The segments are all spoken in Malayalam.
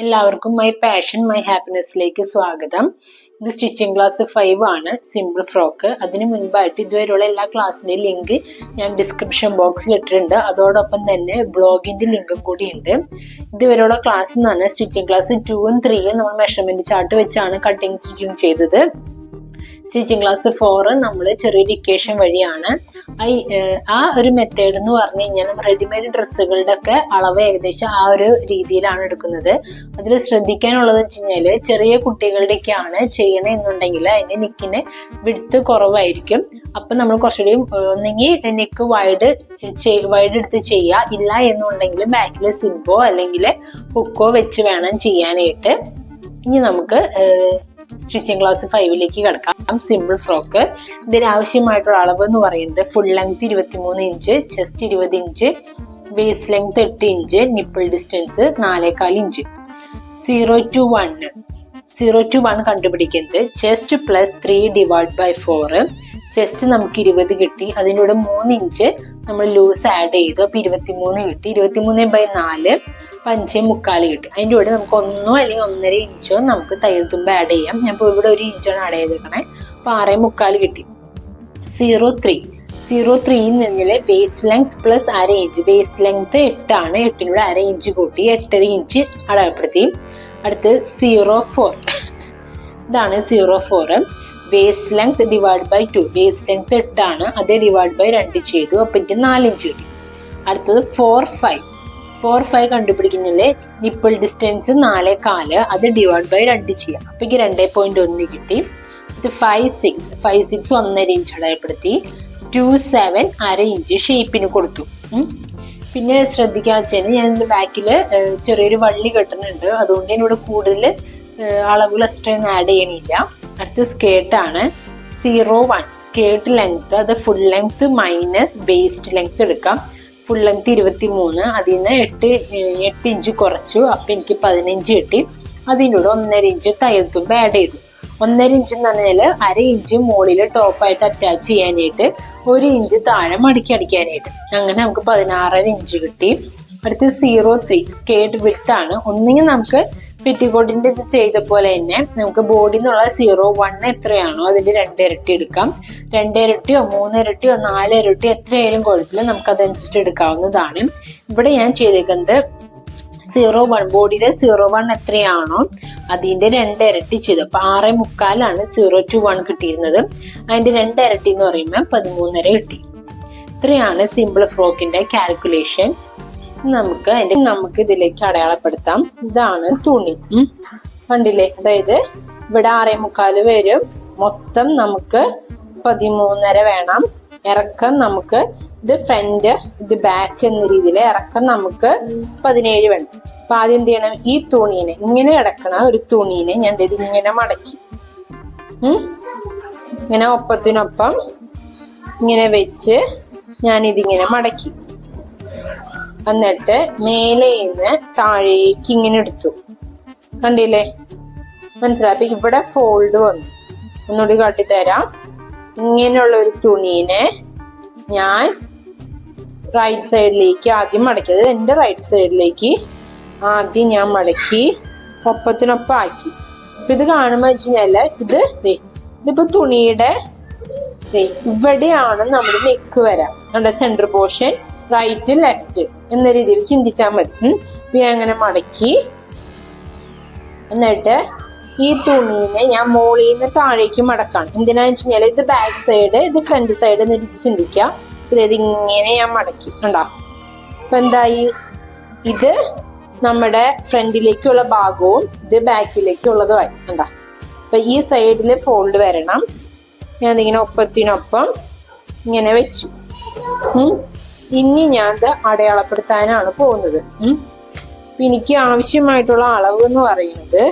എല്ലാവർക്കും മൈ പാഷൻ മൈ ഹാപ്പിനെസ്സിലേക്ക് സ്വാഗതം. ഇത് സ്റ്റിച്ചിങ് ക്ലാസ് 5 ആണ്, സിമ്പിൾ ഫ്രോക്ക്. അതിന് മുൻപായിട്ട് ഇതുവരെയുള്ള എല്ലാ ക്ലാസ്സിന്റെയും ലിങ്ക് ഞാൻ ഡിസ്ക്രിപ്ഷൻ ബോക്സിൽ ഇട്ടിട്ടുണ്ട്. അതോടൊപ്പം തന്നെ ബ്ലോഗിന്റെ ലിങ്കും കൂടി ഉണ്ട്. ഇതുവരെയുള്ള ക്ലാസ് എന്നാണ് സ്റ്റിച്ചിങ് ക്ലാസ് 2ഉം 3ഉം നമ്മൾ മെഷർമെന്റ് ചാർട്ട് വെച്ചാണ് കട്ടിങ് സ്റ്റിച്ചിങ് ചെയ്തത്. സ്റ്റിച്ചിങ് ക്ലാസ് 4 നമ്മൾ ചെറിയൊരു ഇക്വേഷൻ വഴിയാണ്. ആ ഒരു മെത്തേഡ് എന്ന് പറഞ്ഞു കഴിഞ്ഞാൽ നമ്മൾ റെഡിമെയ്ഡ് ഡ്രസ്സുകളുടെ ഒക്കെ അളവ് ഏകദേശം ആ ഒരു രീതിയിലാണ് എടുക്കുന്നത്. അതിൽ ശ്രദ്ധിക്കാനുള്ളത് വെച്ച് കഴിഞ്ഞാൽ ചെറിയ കുട്ടികളുടെയൊക്കെയാണ് ചെയ്യണമെന്നുണ്ടെങ്കിൽ അതിന്റെ നെക്കിന് വിഡ്ത്ത് കുറവായിരിക്കും. അപ്പൊ നമ്മൾ കുറച്ചുകൂടി ഒന്നെങ്കിൽ നെക്ക് വൈഡ് എടുത്ത് ചെയ്യുക, ഇല്ല എന്നുണ്ടെങ്കിൽ ബാക്കിൽ സിബോ അല്ലെങ്കിൽ ഹുക്കോ വെച്ച് വേണം ചെയ്യാനായിട്ട്. ഇനി നമുക്ക് സ്റ്റിച്ചിങ് ക്ലാസ് 5ലേക്ക് കിടക്കാം. Simple frock. ഇതിന് ആവശ്യമായിട്ടുള്ള അളവ് എന്ന് പറയുന്നത് full length 23 inch, chest 20 inch, waste length 8 inch, nipple distance 4.25 inch. 0 to 1 കണ്ടുപിടിക്കുന്നത് ചെസ്റ്റ് പ്ലസ് 3/4. ചെസ്റ്റ് നമുക്ക് 20 കിട്ടി, അതിൻ്റെ കൂടെ 3 ഇഞ്ച് നമ്മൾ ലൂസ് ആഡ് ചെയ്തു, അപ്പൊ 23 കിട്ടി. 23/4 5.25 കിട്ടി. അതിൻ്റെ കൂടെ നമുക്ക് 1 അല്ലെങ്കിൽ 1.5 ഇഞ്ചോ നമുക്ക് തയ്യൽ തുമ്പ് ആഡ് ചെയ്യാം. ഞാൻ ഇപ്പോൾ ഇവിടെ 1 ഇഞ്ചാണ് ആഡ് ചെയ്തേക്കണേ, അപ്പൊ 6.25 കിട്ടി. 0.3 നിന്നില് waste length plus 1/2 inch. Waste length 8 ആണ്, 8-നൂടെ 1/2 ഇഞ്ച് കൂട്ടി 8.5 ഇഞ്ച് അടയാളപ്പെടുത്തി. അടുത്ത് 0.4, ഇതാണ് 0.4. Waste length /2. വേസ്റ്റ് ലെങ്ത് 8 ആണ്, അത് /2 ചെയ്തു, അപ്പൊ എനിക്ക് 4 ഇഞ്ച് കിട്ടി. അടുത്തത് 4.5 കണ്ടുപിടിക്കുന്നില്ലേ, നിപ്പിൾ ഡിസ്റ്റൻസ് 4.25, അത് /2 ചെയ്യാം, അപ്പൊ എനിക്ക് 2.1 കിട്ടി. ഇത് 5.6 1.5 ഇഞ്ച് അടയാളപ്പെടുത്തി. 2.7 1/2 ഇഞ്ച് ഷേപ്പിന് കൊടുത്തു. പിന്നെ ശ്രദ്ധിക്കാൻ വെച്ചാൽ ഞാൻ ബാക്കില് ചെറിയൊരു വള്ളി കെട്ടുന്നുണ്ട്, അതുകൊണ്ട് ഇവിടെ കൂടുതൽ അളവുകൾ എക്സ്ട്രാ ഒന്നും ആഡ് ചെയ്യണില്ല. അടുത്ത സ്കേർട്ടാണ്. 0.1 സ്കേർട്ട് ലെങ്ത്, അത് full length minus waste length എടുക്കാം. ഫുൾ ലെങ്ത് 23, അതിൽ നിന്ന് 8 ഇഞ്ച് കുറച്ചു, അപ്പൊ എനിക്ക് 15 കിട്ടി. അതിൻ്റെ കൂടെ 1.5 ഇഞ്ച് തയ്യൽ തുമ്പ് ആഡ് ചെയ്തു. 1.5 ഇഞ്ച് എന്ന് പറഞ്ഞാൽ 1/2 ഇഞ്ച് മുകളിൽ ടോപ്പായിട്ട് അറ്റാച്ച് ചെയ്യാനായിട്ട്, 1 ഇഞ്ച് താഴെ മടക്കി അടിക്കാനായിട്ട്. അങ്ങനെ നമുക്ക് 16.5 ഇഞ്ച് കിട്ടി. അടുത്ത് 0.3 സ്കേർട്ട് വിഡ്ത്ത് ആണ്. ഒന്നെങ്കിൽ നമുക്ക് പെറ്റിക്കോട്ടിന്റെ ഇത് ചെയ്ത പോലെ തന്നെ നമുക്ക് ബോഡി എന്നുള്ള 0.1 എത്രയാണോ അതിന്റെ 2 ഇരട്ടി എടുക്കാം. 2 ഇരട്ടിയോ 3 ഇരട്ടിയോ 4 ഇരട്ടിയോ എത്രയായാലും കുഴപ്പമില്ല, നമുക്ക് അതനുസരിച്ച് എടുക്കാവുന്നതാണ്. ഇവിടെ ഞാൻ ചെയ്തേക്കുന്നത് 0.1 ബോഡിയിലെ 0.1 എത്രയാണോ അതിന്റെ 2 ഇരട്ടി ചെയ്തു. അപ്പൊ 6.25 0 to 1 കിട്ടിയിരുന്നത്. അതിന്റെ 2 ഇരട്ടി എന്ന് പറയുമ്പോൾ 13.5 കിട്ടി. ഇത്രയാണ് സിമ്പിൾ ഫ്രോക്കിന്റെ കാൽക്കുലേഷൻ. നമുക്ക് ഇതിലേക്ക് അടയാളപ്പെടുത്താം. ഇതാണ് തുണി, കണ്ടില്ലേ? അതായത് ഇവിടെ 6.25 വരും, മൊത്തം നമുക്ക് 13.5 വേണം. ഇറക്കം നമുക്ക് ഇത് ഫ്രണ്ട് ഇത് ബാക്ക് എന്ന രീതിയിൽ ഇറക്കം നമുക്ക് 17 വേണം. അപ്പൊ ആദ്യം എന്ത് ചെയ്യണം, ഈ തുണീനെ ഇങ്ങനെ കിടക്കണ ഒരു തുണീനെ ഞാൻ ഇങ്ങനെ മടക്കി ഇങ്ങനെ ഒപ്പത്തിനൊപ്പം ഇങ്ങനെ വെച്ച് ഞാൻ ഇതിങ്ങനെ മടക്കി, എന്നിട്ട് മേലെ നിന്ന് താഴേക്ക് ഇങ്ങനെ എടുത്തു. കണ്ടില്ലേ? മനസ്സിലായി? അപ്പൊ ഇവിടെ ഫോൾഡ് വന്നു. ഒന്നുകൂടി കാട്ടിത്തരാം. ഇങ്ങനെയുള്ള ഒരു തുണീനെ ഞാൻ റൈറ്റ് സൈഡിലേക്ക് ആദ്യം മടക്കിയത്, എന്റെ റൈറ്റ് സൈഡിലേക്ക് ആദ്യം ഞാൻ മടക്കി ഒപ്പത്തിനൊപ്പം ആക്കി. അപ്പൊ ഇത് കാണുമ്പോ വെച്ച് കഴിഞ്ഞാല് ഇതിപ്പോ തുണിയുടെ ഇവിടെയാണ് നമ്മുടെ നെക്ക് വരാം. നമ്മുടെ സെന്റർ പോർഷൻ റൈറ്റ് ലെഫ്റ്റ് എന്ന രീതിയിൽ ചിന്തിച്ചാൽ മതി. ഞാൻ അങ്ങനെ മടക്കി, എന്നിട്ട് ഈ തുണീനെ ഞാൻ മുകളിൽ നിന്ന് താഴേക്ക് മടക്കാണ്. എന്തിനാന്ന് വെച്ച് കഴിഞ്ഞാൽ ഇത് ബാക്ക് സൈഡ്, ഇത് ഫ്രണ്ട് സൈഡ് എന്ന രീതി ചിന്തിക്കാം. ഇത് ഇങ്ങനെ ഞാൻ മടക്കി, കണ്ടോ? അപ്പൊ എന്തായി, ഇത് നമ്മുടെ ഫ്രണ്ടിലേക്കുള്ള ഭാഗവും ഇത് ബാക്കിലേക്കുള്ളതുമായി, കണ്ടോ? അപ്പൊ ഈ സൈഡില് ഫോൾഡ് വരണം. ഞാൻ ഇങ്ങനെ ഒപ്പത്തിനൊപ്പം ഇങ്ങനെ വെച്ചു. ഇനി ഞാൻ ഇത് അടയാളപ്പെടുത്താനാണ് പോകുന്നത്. എനിക്ക് ആവശ്യമായിട്ടുള്ള അളവ് എന്ന് പറയുന്നത്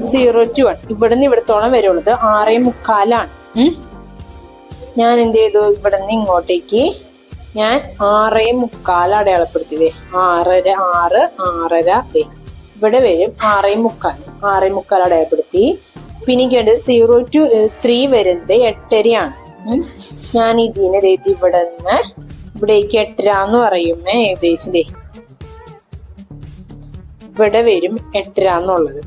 0 to 1 ഇവിടുന്ന് ഇവിടത്തോളം വരെയുള്ളത് 6.25. ഞാൻ എന്ത് ചെയ്തു, ഇവിടെ നിന്ന് ഇങ്ങോട്ടേക്ക് ഞാൻ 6.25 അടയാളപ്പെടുത്തിയതേ. 6.5 ഇവിടെ വരും 6.25 അടയാളപ്പെടുത്തി. പിന്നെ വേണ്ടത് 0 to 3 വരുന്നത് 8.5. ഞാൻ ഇതിനെ ഇവിടെ നിന്ന് ഇവിടേക്ക് 8 എന്ന് പറയുമ്പോ ഏകദേശം ഇവിടെ വരും 8.5 എന്നുള്ളത്.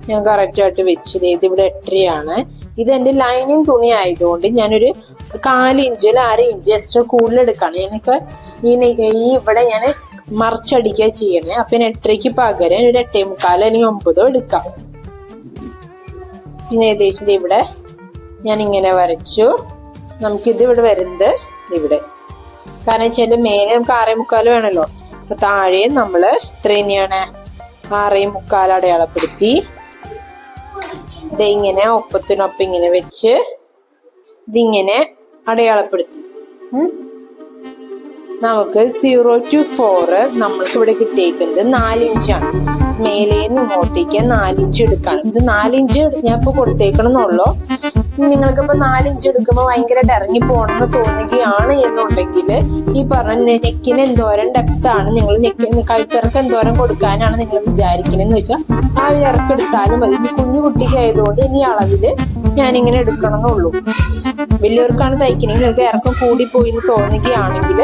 ഞാൻ കറക്റ്റ് ആയിട്ട് വെച്ചത് ഇത് ഇവിടെ 8.5 ഇത് എന്റെ ലൈനിങ് തുണി ആയതുകൊണ്ട് ഞാനൊരു 1/4 ഇഞ്ച് 1/2 ഇഞ്ച് എക്സ്ട്രാ കൂടുതൽ എടുക്കാണ്. എനിക്ക് ഈ ഇവിടെ ഞാൻ മറിച്ചടിക്കുക ചെയ്യണേ. അപ്പൊ 8.5 പകരം ഒരു 8.25 അല്ലെങ്കിൽ 9 എടുക്കാം. പിന്നെ ഏകദേശം ഇവിടെ ഞാൻ ഇങ്ങനെ വരച്ചു. നമുക്കിത് ഇവിടെ വരുന്നത് ഇവിടെ, കാരണം വെച്ചാൽ മേലെ നമുക്ക് 6.25 വേണമല്ലോ. അപ്പൊ താഴെ നമ്മള് ഇത്ര തന്നെയാണ് 6.25 അടയാളപ്പെടുത്തി ഇത് ഇങ്ങനെ ഒപ്പത്തിനൊപ്പം ഇങ്ങനെ വെച്ച് ഇതിങ്ങനെ അടയാളപ്പെടുത്തി. നമുക്ക് 0 to 4 നമ്മൾക്ക് ഇവിടെ കിട്ടിയേക്കുന്നത് 4 ഇഞ്ചാണ്. മേലേന്ന് ഇങ്ങോട്ടേക്ക് 4 ഇഞ്ച് എടുക്കാണ്. ഇത് 4 ഇഞ്ച് ഞാൻ ഇപ്പൊ കൊടുത്തേക്കണമെന്നുള്ളൂ. നിങ്ങൾക്കിപ്പോ 4 ഇഞ്ച് എടുക്കുമ്പോ ഭയങ്കരമായിട്ട് ഇറങ്ങി പോകണമെന്ന് തോന്നുകയാണ് എന്നുണ്ടെങ്കിൽ ഈ പറഞ്ഞ നെക്കിന് എന്തോരം ഡെപ്ത് ആണ് നിങ്ങൾ കഴുത്തിറക്കം എന്തോരം കൊടുക്കാനാണ് നിങ്ങൾ വിചാരിക്കണെന്ന് വെച്ചാൽ ആ ഒരു ഇറക്കം എടുത്താലും മതി. കുഞ്ഞു കുട്ടിക്ക് ആയതുകൊണ്ട് ഇനി അളവില് ഞാനിങ്ങനെ എടുക്കണമെന്നുള്ളൂ. വലിയവർക്കാണ് തയ്ക്കണമെങ്കിൽ നിങ്ങൾക്ക് ഇറക്കം കൂടിപ്പോയി എന്ന് തോന്നുകയാണെങ്കിൽ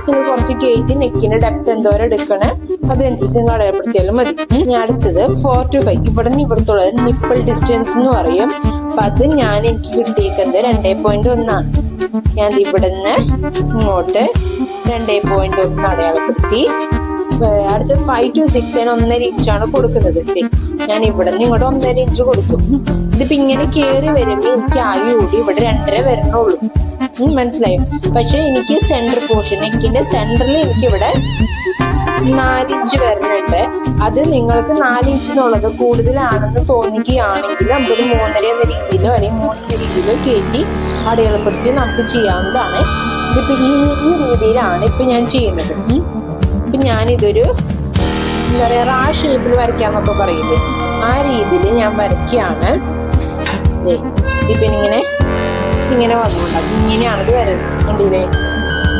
നിങ്ങൾ കുറച്ച് കയറ്റി നെക്കിന്റെ ഡെപ്ത് എന്തോരം എടുക്കണേ അതനുസരിച്ച് നിങ്ങൾ അടയാളപ്പെടുത്തിയാലും മതി. ഞാൻ അടുത്തത് 4 to 5 ഇവിടെ നിന്ന് ഇവിടത്തുള്ളത് നിപ്പിൾ ഡിസ്റ്റൻസ് എന്ന് പറയും. അപ്പൊ അത് ഞാൻ എനിക്ക് കിട്ടിയേക്കുന്നത് 2.1 ഞാൻ ഇവിടെ നിന്ന് ഇങ്ങോട്ട് 2.1 അടയാളപ്പെടുത്തി. അടുത്ത 5 to 6 ഞാൻ 1.5 ഇഞ്ചാണ് കൊടുക്കുന്നത്. ഞാൻ ഇവിടെ നിന്ന് ഇങ്ങോട്ട് 1.5 ഇഞ്ച് കൊടുത്തു. ഇതിപ്പോ ഇങ്ങനെ കയറി വരുമ്പോ എനിക്ക് ആകെ കൂടി ഇവിടെ 2.5 വരണുള്ളൂ. മനസ്സിലായോ? പക്ഷെ എനിക്ക് സെന്റർ പോർഷൻ നെക്കിന്റെ സെന്ററിൽ എനിക്ക് ഇവിടെ 4 ഇഞ്ച് വരുന്നുണ്ട്. അത് നിങ്ങൾക്ക് 4 ഇഞ്ച് എന്നുള്ളത് കൂടുതലാണെന്ന് തോന്നുകയാണെങ്കിൽ നമുക്കൊരു 3.5 എന്ന രീതിയിലോ അല്ലെങ്കിൽ 3 രീതിയിലോ കയറ്റി അടയാളപ്പെടുത്തി നമുക്ക് ചെയ്യാവുന്നതാണ്. ഇതിപ്പോ ഈ രീതിയിലാണ് ഇപ്പൊ ഞാൻ ചെയ്യുന്നത്. ഇപ്പൊ ഞാനിതൊരു എന്താ പറയാ റാ ഷേപ്പിൽ വരയ്ക്കാന്നൊക്കെ പറയില്ലേ, ആ രീതിയിൽ ഞാൻ വരയ്ക്കാണ്. ഇതിപ്പോ ഇങ്ങനെ വന്നുകൊണ്ടാണ് ഇങ്ങനെയാണ് ഇത് വരുന്നത്. കണ്ടില്ലേ?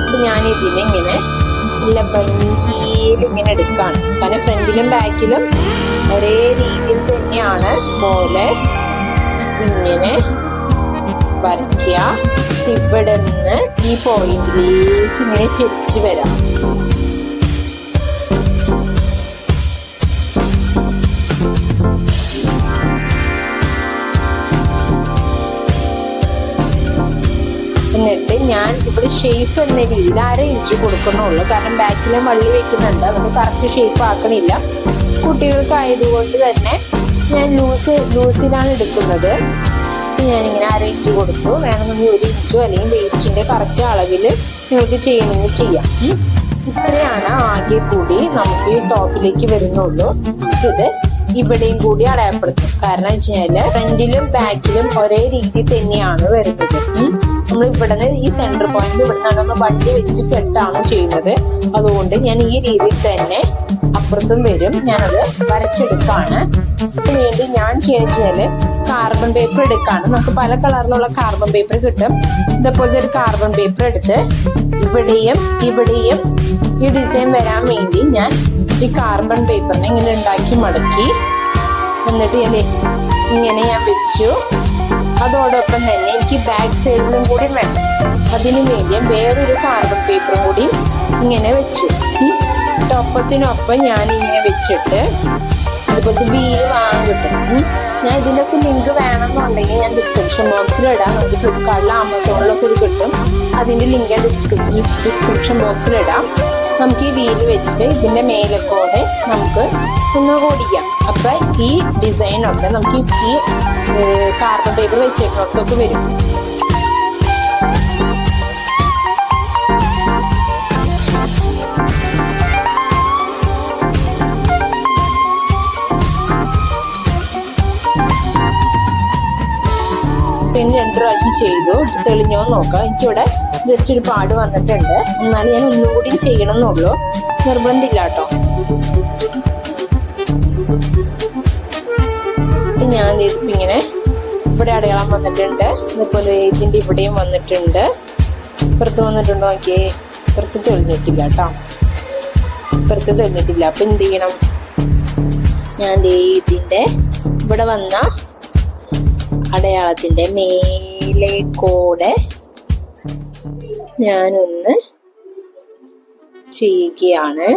അപ്പൊ ഞാൻ ഇതിനെ ഇങ്ങനെ നല്ല ഭംഗിയിൽ ഇങ്ങനെ എടുക്കാണ്. കാരണം ഫ്രണ്ടിലും ബാക്കിലും ഒരേ രീതിയിൽ തന്നെയാണ് പോലെ ഇങ്ങനെ വരയ്ക്കുക. ഇവിടെ നിന്ന് ഈ പോയിന്റിലേക്ക് ഇങ്ങനെ ചെരിച്ചു വരാം. എന്നിട്ട് ഞാൻ ഇവിടെ ഷേപ്പ് എന്ന രീതിയിൽ 1/2 ഇഞ്ച് കൊടുക്കണുള്ളൂ. കാരണം ബാക്കിലെ വള്ളി വെക്കുന്നുണ്ട്, അതുകൊണ്ട് കറക്റ്റ് ഷേപ്പ് ആക്കണില്ല. കുട്ടികൾക്കായതുകൊണ്ട് തന്നെ ഞാൻ ലൂസിലാണ് എടുക്കുന്നത്. ഞാനിങ്ങനെ 1/2 ഇഞ്ച് കൊടുത്തു. വേണമെങ്കിൽ 1 ഇഞ്ചോ അല്ലെങ്കിൽ വേസ്റ്റിന്റെ കറക്റ്റ് അളവിൽ നിങ്ങൾക്ക് ചെയ്യണമെങ്കിൽ ചെയ്യാം. ഇത്രയാണ് ആകെ കൂടി നമുക്ക് ഈ ടോപ്പിലേക്ക് വരുന്നുള്ളൂ. നമുക്കിത് ഇവിടെയും കൂടി അടയാളപ്പെടുത്തും. കാരണം വെച്ച് കഴിഞ്ഞാല് ഫ്രണ്ടിലും ബാക്കിലും ഒരേ രീതി തന്നെയാണ് വരുന്നത്. നമ്മൾ ഇവിടെ ഈ സെന്റർ പോയിന്റ് ഇവിടെ നിന്നാണ് നമ്മൾ വണ്ടി വെച്ച് കെട്ടാണ് ചെയ്യുന്നത്. അതുകൊണ്ട് ഞാൻ ഈ രീതിയിൽ തന്നെ അപ്പുറത്തും വരും. ഞാനത് വരച്ചെടുക്കാണ്. വേണ്ടി ഞാൻ ചെയ്യുന്നത് കാർബൺ പേപ്പർ എടുക്കാണ്. നമുക്ക് പല കളറിലുള്ള കാർബൺ പേപ്പർ കിട്ടും. ഇതേപോലത്തെ ഒരു കാർബൺ പേപ്പർ എടുത്ത് ഇവിടെയും ഈ ഡിസൈൻ വരാൻ വേണ്ടി ഞാൻ ഈ കാർബൺ പേപ്പറിനെ ഇങ്ങനെ ഉണ്ടാക്കി മടക്കി എന്നിട്ട് ഇങ്ങനെ ഞാൻ വെച്ചു. അതോടൊപ്പം തന്നെ എനിക്ക് ബാക്ക് സൈഡിലും കൂടി വേണം. അതിനു വേണ്ടി വേറൊരു കാർബൺ പേപ്പറും കൂടി ഇങ്ങനെ വെച്ചു. ഒപ്പത്തിനൊപ്പം ഞാൻ ഇങ്ങനെ വെച്ചിട്ട് അതുപോലത്തെ വീല് വാങ്ങാൻ കിട്ടും. ഞാൻ ഇതിൻ്റെയൊക്കെ ലിങ്ക് വേണമെന്നുണ്ടെങ്കിൽ ഞാൻ ഡിസ്ക്രിപ്ഷൻ ബോക്സിൽ ഇടാം. നമുക്ക് ഫ്ലിപ്കാർട്ടിലും ആമസോണിലൊക്കെ ഇത് കിട്ടും. അതിൻ്റെ ലിങ്ക് ഡിസ്ക്രിപ്ഷൻ ബോക്സിൽ ഇടാം. നമുക്ക് ഈ വീല് വെച്ച് ഇതിന്റെ മേലക്കോടെ നമുക്ക് ഒന്ന് ഓടിക്കാം. അപ്പൊ ഈ ഡിസൈനൊക്കെ നമുക്ക് ഈ കാർബൺ പേപ്പർ വെച്ചേക്കൊക്കെ വരും. പിന്നെ 2 പ്രാവശ്യം ചെയ്തു. തെളിഞ്ഞോ നോക്കാം. എനിക്കിവിടെ ജസ്റ്റ് ഒരു പാട് വന്നിട്ടുണ്ട്. എന്നാലും ഞാൻ ഒന്നുകൂടി ചെയ്യണം എന്നുള്ളൂ, നിർബന്ധമില്ല കേട്ടോ. ഞാൻ ഇങ്ങനെ ഇവിടെ അടയാളം വന്നിട്ടുണ്ട്. അതുപോലെ ഇതിന്റെ ഇവിടെയും വന്നിട്ടുണ്ട്. പുറത്ത് വന്നിട്ടുണ്ടോ നോക്കിയേ? പുറത്ത് തെളിഞ്ഞിട്ടില്ല കേട്ടോ, പുറത്ത് തെളിഞ്ഞിട്ടില്ല. അപ്പൊ എന്ത് ചെയ്യണം? ഞാൻ ഇതിന്റെ ഇവിടെ വന്ന അടയാളത്തിന്റെ മേലേക്കൂടെ ഞാനൊന്ന് ചെയ്യുകയാണ്.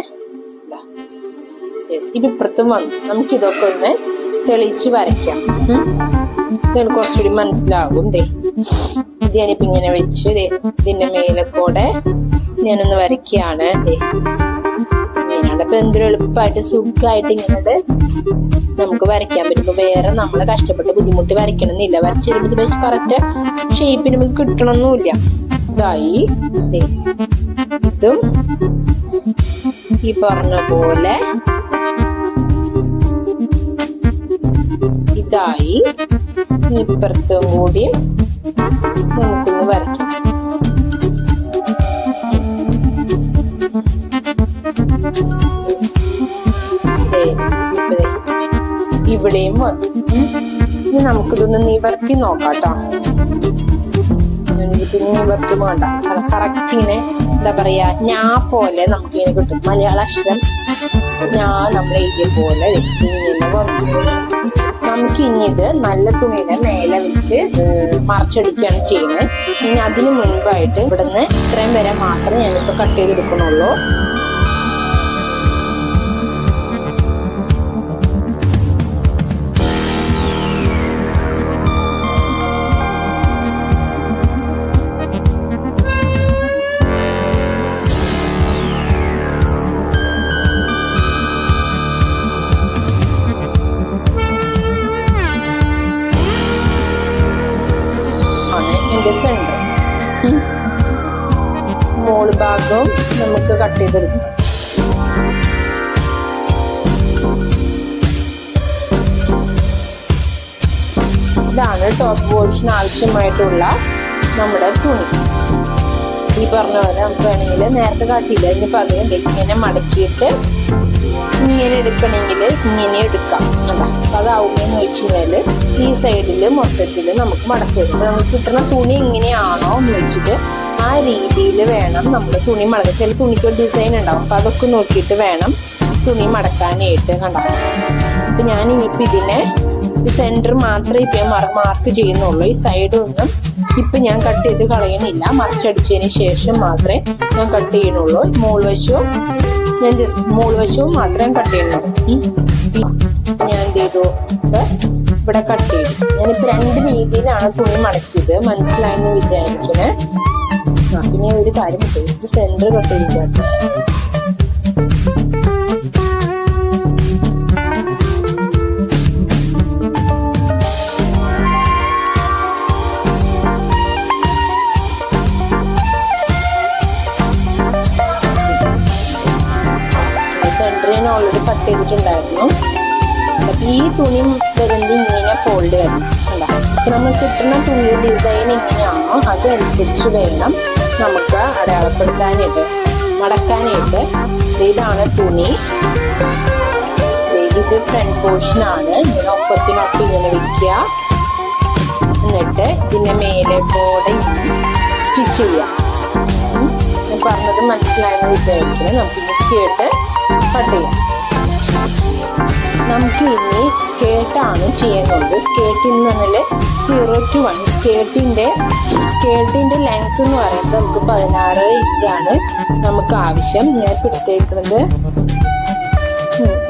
ഇപ്പൊ ഇപ്പുറത്തും വന്നു. നമുക്ക് ഇതൊക്കെ ഒന്ന് തെളിയിച്ച് വരയ്ക്കാം. ഇത് കുറച്ചുകൂടി മനസ്സിലാവും. ഇത് ഞാനിപ്പോ ഇങ്ങനെ വെച്ച് ഇതിന്റെ മേലക്കൂടെ ഞാനൊന്ന് വരയ്ക്കുകയാണ്. ഇപ്പൊ എന്തൊരു എളുപ്പമായിട്ട് സുഖമായിട്ട് ഇങ്ങനെ നമുക്ക് വരയ്ക്കാൻ പറ്റും. വേറെ നമ്മളെ കഷ്ടപ്പെട്ട് ബുദ്ധിമുട്ട് വരയ്ക്കണമെന്നില്ല. വരച്ച് വരുമ്പോൾ വെച്ച് കറക്റ്റ് ഷേപ്പിന് നമുക്ക് കിട്ടണമെന്നില്ല. ഇതായി. ഇതും ഈ പറഞ്ഞ പോലെ ഇതായി. ഇപ്പുറത്തും കൂടി നമുക്കൊന്ന് വരയ്ക്കാം. ഇവിടെയും വന്നു. ഇനി നമുക്കിതൊന്ന് നിവർത്തി നോക്കാട്ടോ. പിന്നെ നിവർത്തി വേണ്ട, കറക്റ്റ് ഇങ്ങനെ എന്താ പറയാ ഞാ പോലെ നമുക്കിങ്ങനെ കിട്ടും. മലയാള അക്ഷരം നമ്മൾ എഴുതിയ പോലെ ഇങ്ങനെ വന്നു. നമുക്ക് ഇനി ഇത് നല്ല തുണിയുടെ മേലെ വെച്ച് മറച്ചടിക്കുകയാണ് ചെയ്യുന്നത്. ഇനി അതിനു മുൻപായിട്ട് ഇവിടുന്ന് ഇത്രയും വരെ മാത്രമേ ഞാനിപ്പോ കട്ട് ചെയ്തെടുക്കുന്നുള്ളൂ. സെന്റർ മോള് ഭാഗവും നമുക്ക് കട്ട് ചെയ്തെടുക്കാം. ഇതാണ് ടോപ്പ് പോർഷൻ ആവശ്യമായിട്ടുള്ള നമ്മുടെ തുണി. ഈ പറഞ്ഞ പോലെ നമുക്ക് വേണമെങ്കിൽ നേരത്തെ കാട്ടിയില്ല, അതിന് പകരം ഇങ്ങനെ മടക്കിയിട്ട് ഇങ്ങനെ എടുക്കണമെങ്കിൽ ഇങ്ങനെ എടുക്കാം. അതാവുമെന്ന് വെച്ച് കഴിഞ്ഞാല് ഈ സൈഡില് മൊത്തത്തില് നമുക്ക് മടക്കി എടുക്കാം. നമുക്ക് കിട്ടുന്ന തുണി എങ്ങനെയാണോ എന്ന് വെച്ചിട്ട് ആ രീതിയിൽ വേണം നമ്മൾ തുണി മടക്കുക. ചില തുണിക്ക് ഒരു ഡിസൈൻ ഉണ്ടാവും, അപ്പൊ അതൊക്കെ നോക്കിയിട്ട് വേണം തുണി മടക്കാനായിട്ട്. കണ്ടോ, അപ്പൊ ഞാൻ ഇനിയിപ്പോ ഇതിനെ ഈ സെന്റർ മാത്രമേ ഇപ്പൊ മാർക്ക് ചെയ്യുന്നുള്ളൂ. ഈ സൈഡൊന്നും ഇപ്പൊ ഞാൻ കട്ട് ചെയ്ത് കളയണില്ല. മറിച്ചടിച്ചതിന് ശേഷം മാത്രമേ ഞാൻ കട്ട് ചെയ്യണുള്ളൂ. മോൾവശവും ഞാൻ ജസ്റ്റ് മോൾവശവും മാത്രമേ കട്ട് ചെയ്യുന്നുള്ളൂ. ഞാൻ എന്ത് ചെയ്തു, ഇവിടെ കട്ട് ചെയ്തു. ഞാനിപ്പോ രണ്ട് രീതിയിലാണ് തുണി മടക്കിയത്. മനസ്സിലായെന്ന് വിചാരിക്കണേ. പിന്നെ ഒരു കാര്യം ഇത് സെന്റർ കട്ട് ചെയ്തിട്ട് ഓൾറെഡി കട്ട് ചെയ്തിട്ടുണ്ടായിരുന്നു. ഈ തുണി വരുന്നത് ഇങ്ങനെ ഫോൾഡ് വരണം. നമ്മൾ കിട്ടുന്ന തുണിയുടെ ഡിസൈൻ എങ്ങനെയാണോ അതനുസരിച്ച് വേണം നമുക്ക് അടയാളപ്പെടുത്താനായിട്ട്, മടക്കാനായിട്ട്. ഇതാണ് തുണി. ഇത് ഫ്രണ്ട് പോർഷൻ ആണ്. ഇങ്ങനെ ഒപ്പത്തിനൊപ്പം ഇങ്ങനെ വെക്കുക. എന്നിട്ട് ഇതിന്റെ മേലെ കൂടെ സ്റ്റിച്ച് ചെയ്യാം. ഞാൻ പറഞ്ഞത് മനസ്സിലായെന്ന് വിചാരിക്കുന്നത്. നമുക്കിനി സ്കേർട്ട് കട്ട് ചെയ്യാം. നമുക്ക് ഇനി സ്കേർട്ടാണ് ചെയ്യുന്നത്. സ്കേർട്ടിൽ നിന്നില് 0 to 1 സ്കേർട്ടിന്റെ ലെങ്ത് എന്ന് പറയുന്നത് നമുക്ക് 16 ഇഞ്ചാണ് നമുക്ക് ആവശ്യം. ഞാൻ എടുത്തേക്കുന്നത്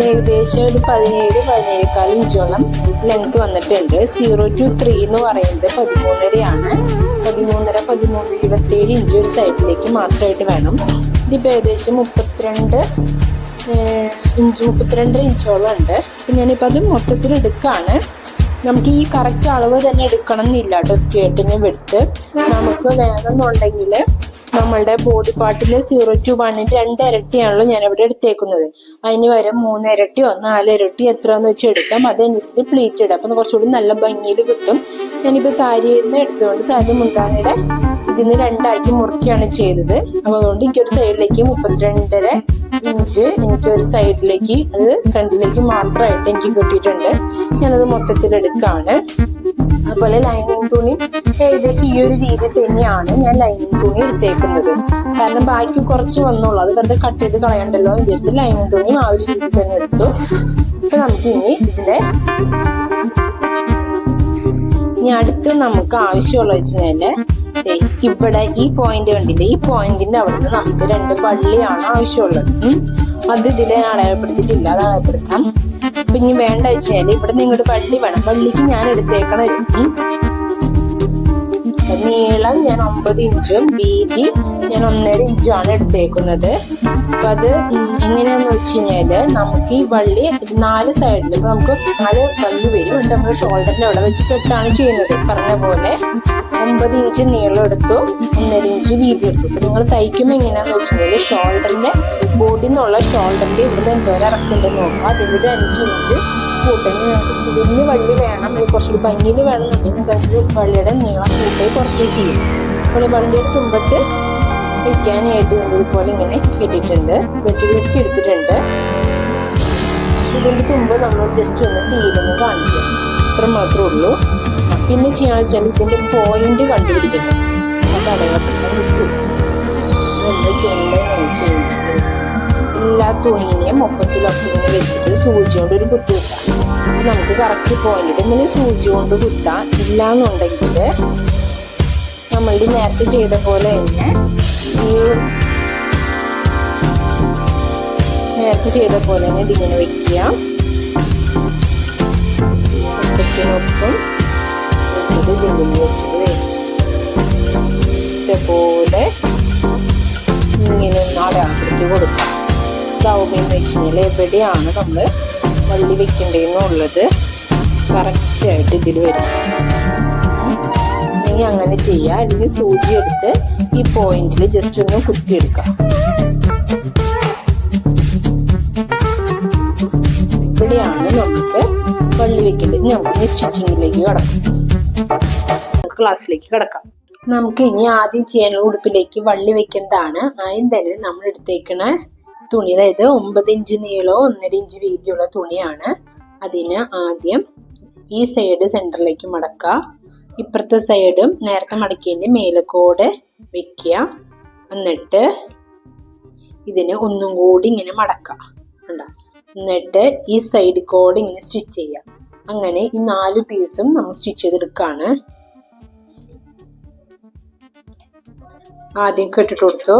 ഏകദേശം ഒരു 17-17.4 ഇഞ്ചോളം ലെങ്ത് വന്നിട്ടുണ്ട്. 0 to 3 എന്ന് പറയുന്നത് 13.5 13-27 ഇഞ്ച് ഒരു സൈഡിലേക്ക് മാത്രമായിട്ട് വേണം. ഇതിപ്പോ ഏകദേശം 32 ഇഞ്ചോളം ഉണ്ട്. ഞാനിപ്പോൾ അത് മൊത്തത്തിൽ എടുക്കാണ്. നമുക്ക് ഈ കറക്റ്റ് അളവ് തന്നെ എടുക്കണം എന്നില്ല കേട്ടോ. സ്കേർട്ടിന് വിട്ട് നമുക്ക് വേണമെന്നുണ്ടെങ്കിൽ നമ്മളുടെ ബോഡി പാർട്ടില് 0 to 1 2 ഇരട്ടിയാണല്ലോ ഞാൻ ഇവിടെ എടുത്തേക്കുന്നത്. അതിന് വരെ 3 ഇരട്ടിയോ 4 ഇരട്ടി എത്രയെന്ന് വെച്ച് എടുക്കാം. അതനുസരിച്ച് പ്ലീറ്റ് ഇടാം. അപ്പൊ കുറച്ചുകൂടി നല്ല ഭംഗിയിൽ കിട്ടും. ഞാനിപ്പോ സാരിയിൽ നിന്ന് എടുത്തുകൊണ്ട് സാരി മുന്താണിയുടെ ഇതിന്ന് 2 ആക്കി മുറിക്കുകയാണ് ചെയ്തത്. അപ്പൊ അതുകൊണ്ട് എനിക്കൊരു സൈഡിലേക്ക് 32.5 ഇഞ്ച് എനിക്കൊരു സൈഡിലേക്ക്, അത് ഫ്രണ്ടിലേക്ക് മാത്രമായിട്ട് എനിക്ക് കിട്ടിയിട്ടുണ്ട്. ഞാനത് മൊത്തത്തിൽ എടുക്കാണ്. അതുപോലെ ലൈനിങ് തുണി ഏകദേശം ഈ ഒരു രീതി തന്നെയാണ് ഞാൻ ലൈനിങ് തുണി എടുത്തേക്കുന്നത്. കാരണം ബാക്കി കുറച്ച് വന്നുള്ളൂ, അത് വെറുതെ കട്ട് ചെയ്ത് കളയണ്ടല്ലോ എന്ന് വിചാരിച്ച് ലൈനിങ് തുണിയും ആ ഒരു രീതി തന്നെ എടുത്തു. അപ്പൊ നമുക്കിനി ഇതിന്റെ അടുത്ത് നമുക്ക് ആവശ്യമുള്ള വെച്ച് കഴിഞ്ഞാല് ഇവിടെ ഈ പോയിന്റ് കണ്ടില്ലേ, ഈ പോയിന്റിന്റെ അവിടെ നിന്ന് നമുക്ക് 2 വള്ളിയാണ് ആവശ്യമുള്ളത്. അത് ഇതിൽ അടയാളപ്പെടുത്തിയിട്ടില്ല, അത് അടയാളപ്പെടുത്താം. അപ്പൊ ഇനി വേണ്ട വെച്ചാൽ ഇവിടെ നിങ്ങളുടെ വള്ളി വേണം. വള്ളിക്ക് ഞാൻ എടുത്തേക്കണ നീളം ഞാൻ 9 ഇഞ്ചും വീതി ഞാൻ 1.5 ഇഞ്ചുമാണ് എടുത്തേക്കുന്നത്. അപ്പൊ അത് എങ്ങനെയാന്ന് വെച്ച് കഴിഞ്ഞാല് നമുക്ക് ഈ വള്ളി 4 സൈഡിൽ ഇപ്പൊ നമുക്ക് 4 വള്ളി വരും. എന്നിട്ട് നമ്മൾ ഷോൾഡറിന്റെ അവിടെ വെച്ച് കെട്ടാണ് ചെയ്യുന്നത്. പറഞ്ഞ പോലെ 9 ഇഞ്ച് നീളം എടുത്തു, 1.5 ഇഞ്ച് വീതി എടുത്തു. അപ്പൊ നിങ്ങൾ തയ്ക്കുമ്പോൾ എങ്ങനെയാന്ന് വെച്ചിട്ടുണ്ടെങ്കിൽ ഷോൾഡറിന്റെ ബോഡി എന്നുള്ള ഷോൾഡറിന്റെ ഇവിടെ എന്തോരം ഇറക്കുന്നുണ്ടെന്ന് നോക്കാം. അതിൻ്റെ ഒരു 5 ഇഞ്ച് കൂട്ടന് വലിയ വള്ളി വേണം, കുറച്ചുകൂടി ഭംഗിയിൽ വേണമെന്നുണ്ടെങ്കിൽ നിങ്ങൾക്ക് വള്ളിയുടെ നീളം കൂട്ടുകയും കുറയ്ക്കുകയും ചെയ്യും. അപ്പോൾ വള്ളിയുടെ തുമ്പത്ത് വയ്ക്കാനായിട്ട് ഇതുപോലെ ഇങ്ങനെ കെട്ടിയിട്ടുണ്ട്, വെട്ടി എടുത്തിട്ടുണ്ട്. ഇതിന്റെ തുമ്പ് നമ്മൾ ജസ്റ്റ് ഒന്ന് തീരുന്ന് കാണിക്കാം, ഇത്ര മാത്രമേ ഉള്ളൂ. പിന്നെ ചെയ്യാന്ന് വെച്ചാൽ ഇതിന്റെ പോയിന്റ് കണ്ടുപിടിക്കണം, അത് അടയാളപ്പെടുത്താൻ കിട്ടും. എന്താ ചെയ്യേണ്ടതെന്ന് വെച്ച് കഴിഞ്ഞാൽ എല്ലാ തുണീനെയും മൊത്തത്തിലൊക്കെ ഇങ്ങനെ വെച്ചിട്ട് സൂചി കൊണ്ട് ഒരു കുത്തി കുത്താം. നമുക്ക് കറക്റ്റ് പോയിന്റ് ഇങ്ങനെ സൂചി കൊണ്ട് കുത്താം. ഇല്ലാന്നുണ്ടെങ്കിൽ നമ്മളുടെ നേരത്തെ ചെയ്ത പോലെ തന്നെ ഇതിങ്ങനെ വെക്കുക. ഒപ്പത്തിനൊപ്പം വെച്ചത് ഇതിൽ വെച്ചത് ഇതേപോലെ ഇങ്ങനെ ഒന്ന് അടയാളപ്പെടുത്തി കൊടുക്കാം. ഇതാവുമെന്ന് വെച്ച് കഴിഞ്ഞാൽ എവിടെയാണ് നമ്മൾ വള്ളി വെക്കേണ്ടതെന്നുള്ളത് കറക്റ്റായിട്ട് ഇതിൽ വരും. അല്ലെങ്കിൽ അങ്ങനെ ചെയ്യുക, അല്ലെങ്കിൽ സൂചി എടുത്ത് ഈ പോയിന്റിൽ ജസ്റ്റ് ഒന്ന് കുത്തിയെടുക്കാം. ഇവിടെയാണ് നമുക്ക് വള്ളി വെക്കേണ്ടത്. നമുക്ക് സ്റ്റിച്ചിങ്ങിലേക്ക് കടക്കാം, ക്ലാസ്സിലേക്ക് കിടക്കാം. നമുക്ക് ഇനി ആദ്യം ചെയ്യാനുള്ള ഉടുപ്പിലേക്ക് വള്ളി വെക്കുന്നതാണ്. ആദ്യം തന്നെ നമ്മൾ എടുത്തേക്കണ തുണി, അതായത് 9 ഇഞ്ച് നീളവും 1.5 ഇഞ്ച് വീതിയുള്ള തുണിയാണ്. അതിന് ആദ്യം ഈ സൈഡ് സെന്ററിലേക്ക് മടക്കുക, ഇപ്പുറത്തെ സൈഡും നേരത്തെ മടക്കിയതിന്റെ മേലക്കോടെ വെക്കുക. എന്നിട്ട് ഇതിന് ഒന്നും കൂടി ഇങ്ങനെ മടക്കുക, എന്നിട്ട് ഈ സൈഡ് കോഡ് ഇങ്ങനെ സ്റ്റിച്ച് ചെയ്യുക. അങ്ങനെ ഈ 4 പീസും നമ്മൾ സ്റ്റിച്ച് ചെയ്തെടുക്കാണ്. ആദ്യം കെട്ടിട്ട് കൊടുത്തു.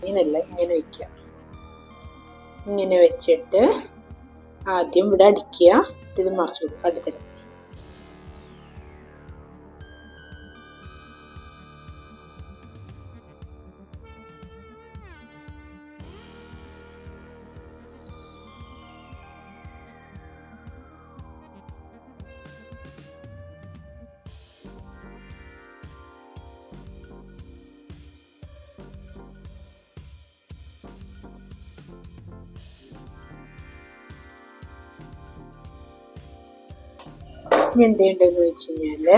ഇങ്ങനെയല്ല, ഇങ്ങനെ വെക്കുക. ഇങ്ങനെ വെച്ചിട്ട് ആദ്യം ഇവിടെ അടിക്കുക, ഇത് മറിച്ച് കൊടുക്കുക. അടുത്തര ഇനി എന്ത് ചെയ്യേണ്ടതെന്ന് വെച്ച് കഴിഞ്ഞാല്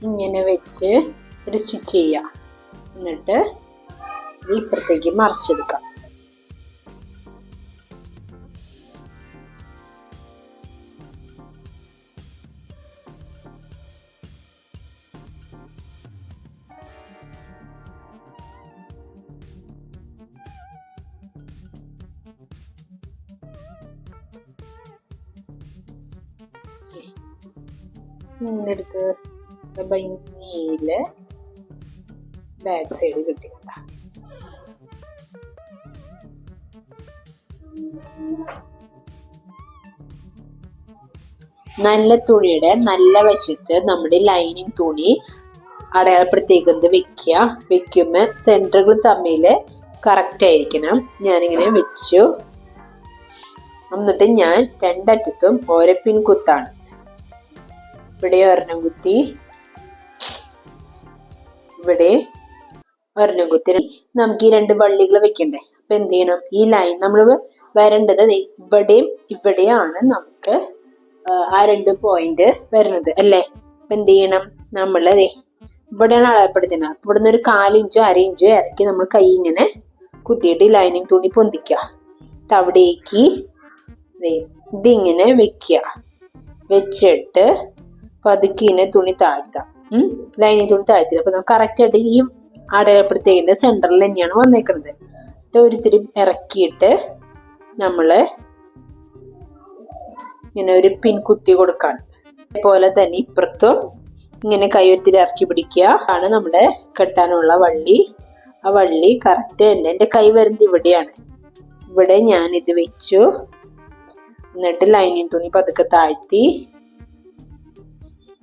ഇങ്ങനെ വെച്ച് ഒരു സ്റ്റിച്ച് ചെയ്യാം. എന്നിട്ട് ഇത് ഇപ്പുറത്തേക്ക് മറിച്ചെടുക്കാം. ഇങ്ങനെ എടുത്ത് ഭംഗിയില് ബാക്ക് സൈഡ് കിട്ടിയിട്ട നല്ല തുണിയുടെ നല്ല വശത്ത് നമ്മുടെ ലൈനിങ് തുണി അടയാളപ്പെടുത്തേക്കുന്നത് വെക്കുക. വെക്കുമ്പോൾ സെന്ററുകൾ തമ്മിൽ കറക്റ്റ് ആയിരിക്കണം. ഞാനിങ്ങനെ വെച്ചു. എന്നിട്ട് ഞാൻ രണ്ടറ്റത്തും ഓരോ പിൻ കുത്താണ്. ഇവിടെ ഒരെണ്ണം കുത്തി, ഇവിടെ ഒരെണ്ണം കുത്തി. നമുക്ക് ഈ 2 വള്ളികൾ വെക്കണ്ടേ? അപ്പൊ എന്ത് ചെയ്യണം? ഈ ലൈൻ നമ്മൾ വരേണ്ടത് ഇവിടെയും ഇവിടെയാണ് നമുക്ക് ആ 2 പോയിന്റ് വരുന്നത് അല്ലേ? അപ്പൊ എന്ത് ചെയ്യണം? നമ്മളതേ ഇവിടെയാണ് അളപ്പെടുത്തുന്നത്. അപ്പൊ ഇവിടുന്ന് ഒരു 1/4 ഇഞ്ചോ 1/2 ഇഞ്ചോ ഇറക്കി നമ്മൾ കൈ ഇങ്ങനെ കുത്തിയിട്ട് ലൈനിങ് തുണി പൊന്തിക്കുക. അവിടേക്ക് ഇതിങ്ങനെ വെക്കുക. വെച്ചിട്ട് പതുക്കെ ഇങ്ങനെ തുണി താഴ്ത്താം. ലൈനിങ് തുണി താഴ്ത്തില്ല. അപ്പൊ നമുക്ക് കറക്റ്റ് ആയിട്ട് ഈ അടയാളപ്പെടുത്തേക്കിന്റെ സെന്ററിൽ തന്നെയാണ് വന്നേക്കുന്നത്. ഒരിത്തിരി ഇറക്കിയിട്ട് നമ്മള് ഇങ്ങനെ ഒരു പിൻ കുത്തി കൊടുക്കാണ്. അതേപോലെ തന്നെ ഇപ്പുറത്തും ഇങ്ങനെ കൈ ഒരിത്തിരി ഇറക്കി പിടിക്കുക. ആണ് നമ്മുടെ കെട്ടാനുള്ള വള്ളി. ആ വള്ളി കറക്റ്റ് തന്നെ എൻ്റെ കൈ വരുന്നത് ഇവിടെയാണ്. ഇവിടെ ഞാൻ ഇത് വെച്ചു. എന്നിട്ട് ലൈനിങ് തുണി പതുക്കെ താഴ്ത്തി.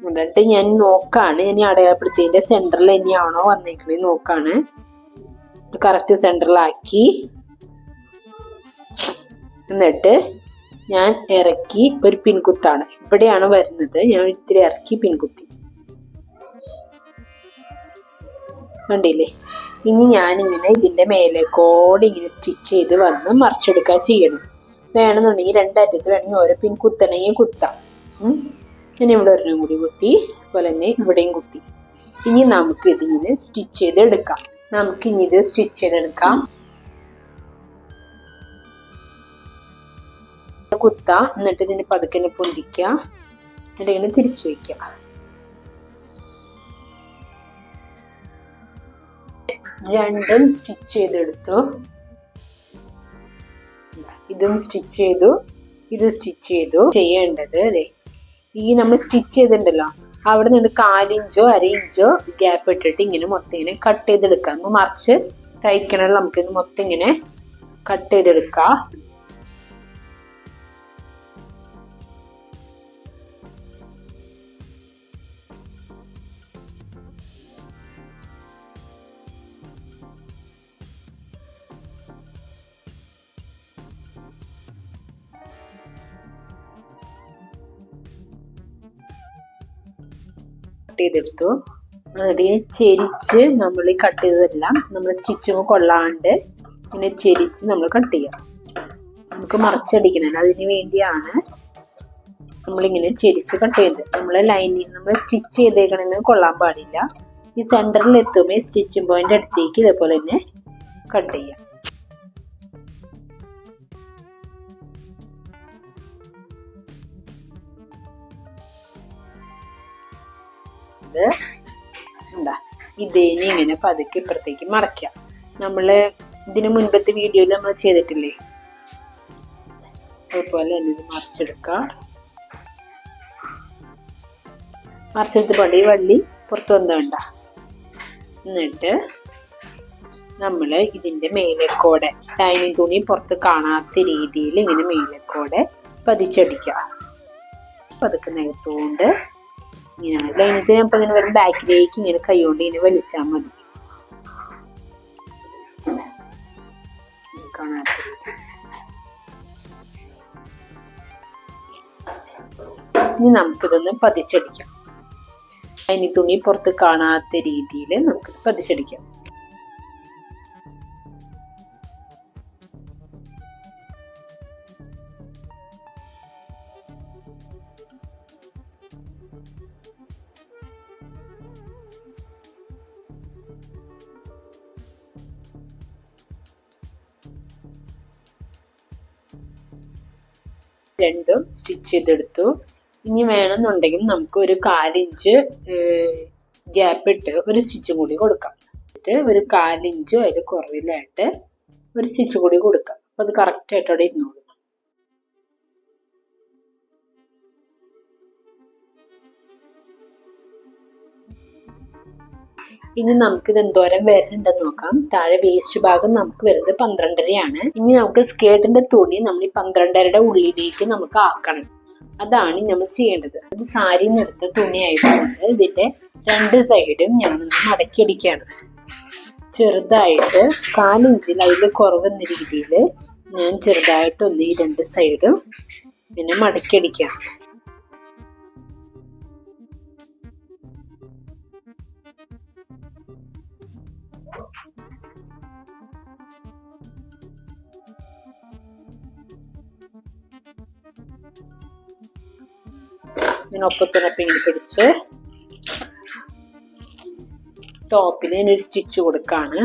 എന്നിട്ട് ഞാൻ നോക്കാണ്, ഞാൻ അടയാളപ്പെടുത്തിയതിന്റെ സെന്ററിൽ തന്നെയാണോ വന്നേക്കണേ നോക്കാണ്. കറക്റ്റ് സെന്ററിലാക്കി. എന്നിട്ട് ഞാൻ ഇറക്കി ഒരു പിൻകുത്താണ്. ഇവിടെയാണ് വരുന്നത്. ഞാൻ ഇത്തിരി ഇറക്കി പിൻകുത്തി. കണ്ടില്ലേ? ഇനി ഞാനിങ്ങനെ ഇതിന്റെ മേലേക്കോടെ ഇങ്ങനെ സ്റ്റിച്ച് ചെയ്ത് വന്ന് മറിച്ചെടുക്കുക ചെയ്യണം. വേണമെന്നുണ്ടെങ്കിൽ രണ്ടറ്റത്ത് വേണമെങ്കിൽ ഓരോ പിൻ കുത്തണമെങ്കിൽ കുത്താം. ഞാൻ ഇവിടെ ഒരെണ്ണം കൂടി കുത്തി. അതുപോലെ തന്നെ ഇവിടെയും കുത്തി. ഇനി നമുക്ക് ഇതിങ്ങനെ സ്റ്റിച്ച് ചെയ്തെടുക്കാം. നമുക്കിനി ഇത് സ്റ്റിച്ച് ചെയ്തെടുക്കാം. കുത്താം. എന്നിട്ട് ഇതിന് പതുക്കെ പൊന്തിക്കുക. എന്നിട്ട് ഇങ്ങനെ തിരിച്ചു വയ്ക്കുക. രണ്ടും സ്റ്റിച്ച് ചെയ്തെടുത്തു. ഇതും സ്റ്റിച്ച് ചെയ്തു, ഇത് സ്റ്റിച്ച് ചെയ്തു. ചെയ്യേണ്ടത് അതെ, ഈ നമ്മൾ സ്റ്റിച്ച് ചെയ്തിട്ടുണ്ടല്ലോ അവിടെ നിന്ന് 1/4 ഇഞ്ചോ 1/2 ഇഞ്ചോ ഗ്യാപ്പ് ഇട്ടിട്ട് ഇങ്ങനെ മൊത്തം ഇങ്ങനെ കട്ട് ചെയ്തെടുക്കാം. മറിച്ച് തയ്ക്കണത് നമുക്ക് മൊത്തം ഇങ്ങനെ കട്ട് ചെയ്തെടുക്കാം. ചെയ്തെടുത്തു. എന്നിട്ട് ചെരിച്ച് നമ്മൾ ഈ കട്ട് ചെയ്തതെല്ലാം നമ്മൾ സ്റ്റിച്ചിങ് കൊള്ളാണ്ട് ഇങ്ങനെ ചെരിച്ച് നമ്മൾ കട്ട് ചെയ്യാം. നമുക്ക് മറിച്ചടിക്കണം, അതിന് വേണ്ടിയാണ് നമ്മളിങ്ങനെ ചെരിച്ച് കട്ട് ചെയ്തത്. നമ്മൾ ലൈനിൽ നമ്മൾ സ്റ്റിച്ച് ചെയ്തേക്കണമെന്ന് കൊള്ളാൻ പാടില്ല. ഈ സെന്ററിൽ എത്തുമ്പോൾ സ്റ്റിച്ചിങ് പോയിന്റ് അടുത്തേക്ക് ഇതേപോലെ തന്നെ കട്ട് ചെയ്യാം. ഇതിനെ ഇങ്ങനെ പതുക്കെ ഇപ്പുറത്തേക്ക് മറയ്ക്കാം. നമ്മള് ഇതിന് മുൻപത്തെ വീഡിയോയിൽ നമ്മൾ ചെയ്തിട്ടില്ലേ, അതുപോലെ തന്നെ ഇത് മറിച്ചെടുക്കാം. മറിച്ചെടുത്ത് പടി വള്ളി പുറത്ത് വന്നേണ്ട. എന്നിട്ട് നമ്മള് ഇതിന്റെ മേലേക്കോടെ ലൈനിങ് തുണി പുറത്ത് കാണാത്ത രീതിയിൽ ഇങ്ങനെ മേലേക്കോടെ പതിച്ചടിക്കുക. പതുക്കെ നികത്തുകൊണ്ട് ഇങ്ങനെയാണ് ലൈനിങ് അപ്പം ഇങ്ങനെ വരും. ബാക്കിലേക്ക് ഇങ്ങനെ കൈ കൊണ്ട് ഇങ്ങനെ വലിച്ചാൽ മതി. കാണാത്ത ഇനി നമുക്കിതൊന്ന് പതിച്ചടിക്കാം. ലൈനിങ് തുണി പുറത്ത് കാണാത്ത രീതിയിൽ നമുക്ക് പതിച്ചടിക്കാം. രണ്ടും സ്റ്റിച്ച് ചെയ്തെടുത്തു. ഇനി വേണമെന്നുണ്ടെങ്കിൽ നമുക്ക് ഒരു 1/4 ഇഞ്ച് ഗ്യാപ്പ് ഇട്ട് ഒരു സ്റ്റിച്ചും കൂടി കൊടുക്കാം. ഒരു 1/4 ഇഞ്ച് അതിൽ കുറവിലായിട്ട് ഒരു സ്റ്റിച്ച് കൂടി കൊടുക്കാം. അപ്പൊ അത് കറക്റ്റ് ആയിട്ട് അവിടെ ഇരുന്നോളൂ. ഇനി നമുക്ക് ഇത് എന്തോരം വരുന്നുണ്ടെന്ന് നോക്കാം. താഴെ വേസ്റ്റ് ഭാഗം നമുക്ക് വരുന്നത് 12.5 ഇനി നമുക്ക് സ്കേർട്ടിന്റെ തുണി നമ്മൾ ഈ 12.5 ഉള്ളിലേക്ക് നമുക്ക് ആക്കണം. അതാണ് നമ്മൾ ചെയ്യേണ്ടത്. അത് സാരിയിൽ നിന്ന് എടുത്ത തുണി ആയതുകൊണ്ട് ഇതിന്റെ 2 സൈഡും ഞങ്ങളൊന്ന് മടക്കിയടിക്കുകയാണ്. ചെറുതായിട്ട് 1/4 ഇഞ്ചിൽ അതിൽ കുറവെന്ന രീതിയിൽ ഞാൻ ചെറുതായിട്ടൊന്ന് ഈ 2 സൈഡും പിന്നെ മടക്കിയടിക്കുകയാണ്. ഇങ്ങനെ ഒപ്പത്തിനൊപ്പം ഇങ്ങനെ പിടിച്ച് ടോപ്പിൽ ഒരു സ്റ്റിച്ച് കൊടുക്കാണ്.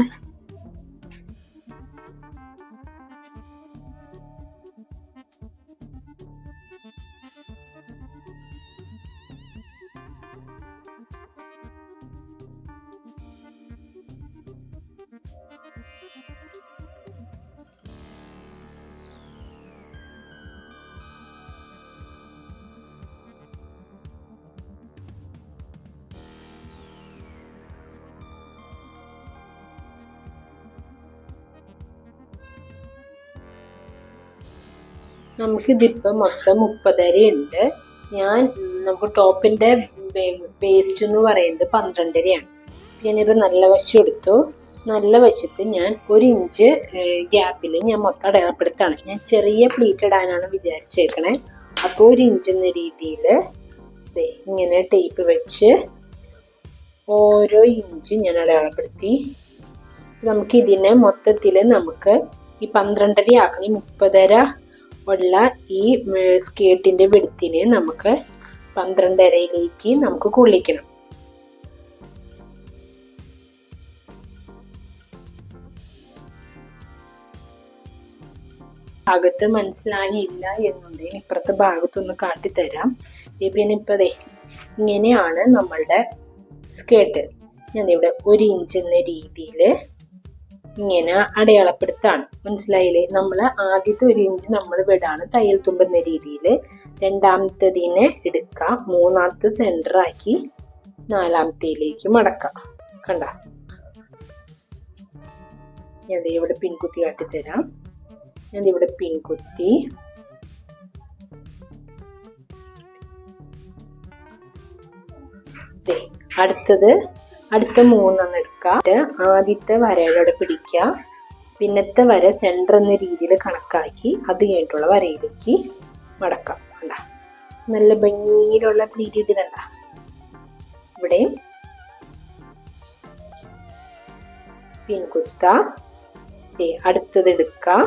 നമുക്കിതിപ്പോൾ മൊത്തം 30 ഉണ്ട്. നമുക്ക് ടോപ്പിൻ്റെ വേസ്റ്റ് എന്ന് പറയുന്നത് 12 ആണ്. ഞാനിപ്പോൾ നല്ല വശം എടുത്തു. നല്ല വശത്ത് ഞാൻ 1 ഇഞ്ച് ഗ്യാപ്പിൽ ഞാൻ മൊത്തം അടയാളപ്പെടുത്താണ്. ഞാൻ ചെറിയ പ്ലീറ്റ് ഇടാനാണ് വിചാരിച്ചേക്കണേ. അപ്പോൾ 1 ഇഞ്ച് എന്ന രീതിയിൽ ഇങ്ങനെ ടേപ്പ് വെച്ച് ഓരോ ഇഞ്ച് ഞാൻ അടയാളപ്പെടുത്തി. നമുക്കിതിനെ മൊത്തത്തിൽ നമുക്ക് ഈ 12 ആക്കണി 30 ഉള്ള ഈ സ്കേർട്ടിൻ്റെ വെടുത്തിനെ നമുക്ക് 12ലേക്ക് നമുക്ക് കൊള്ളിക്കണം. ഭാഗത്ത് മനസ്സിലായില്ല എന്നുണ്ടെങ്കിൽ ഇപ്പുറത്തെ ഭാഗത്തൊന്ന് കാട്ടിത്തരാം. പിന്നെ ഇപ്പതേ ഇങ്ങനെയാണ് നമ്മളുടെ സ്കേർട്ട്. ഞാനിവിടെ 1 ഇഞ്ച് എന്ന രീതിയിൽ ഇങ്ങനെ അടയാളപ്പെടുത്താണ്. മനസ്സിലായില്ലേ? നമ്മൾ ആദ്യത്തെ 1 ഇഞ്ച് നമ്മൾ വിടാണ് തയ്യൽ തുമ്പുന്ന രീതിയിൽ. രണ്ടാമത്തതിനെ എടുക്കാം, മൂന്നാമത്തെ സെന്റർ ആക്കി 4ാമത്തേലേക്ക് മടക്കാം. കണ്ട, ഞാൻ ഇവിടെ പിൻകുത്തി കാട്ടിത്തരാം. ഞാനിവിടെ പിൻകുത്തി അടുത്ത 3 എടുക്കുക. ആദ്യത്തെ വരയിലൂടെ പിടിക്കുക. പിന്നത്തെ വര സെന്റർ എന്ന രീതിയിൽ കണക്കാക്കി അത് കഴിഞ്ഞിട്ടുള്ള വരയിലേക്ക് മടക്കാം. കണ്ട, നല്ല ഭംഗിയിലുള്ള പ്ലീറ്റ് ഇടുന്നുണ്ട. ഇവിടെയും പിൻകുത്ത. അടുത്തത് എടുക്കുക.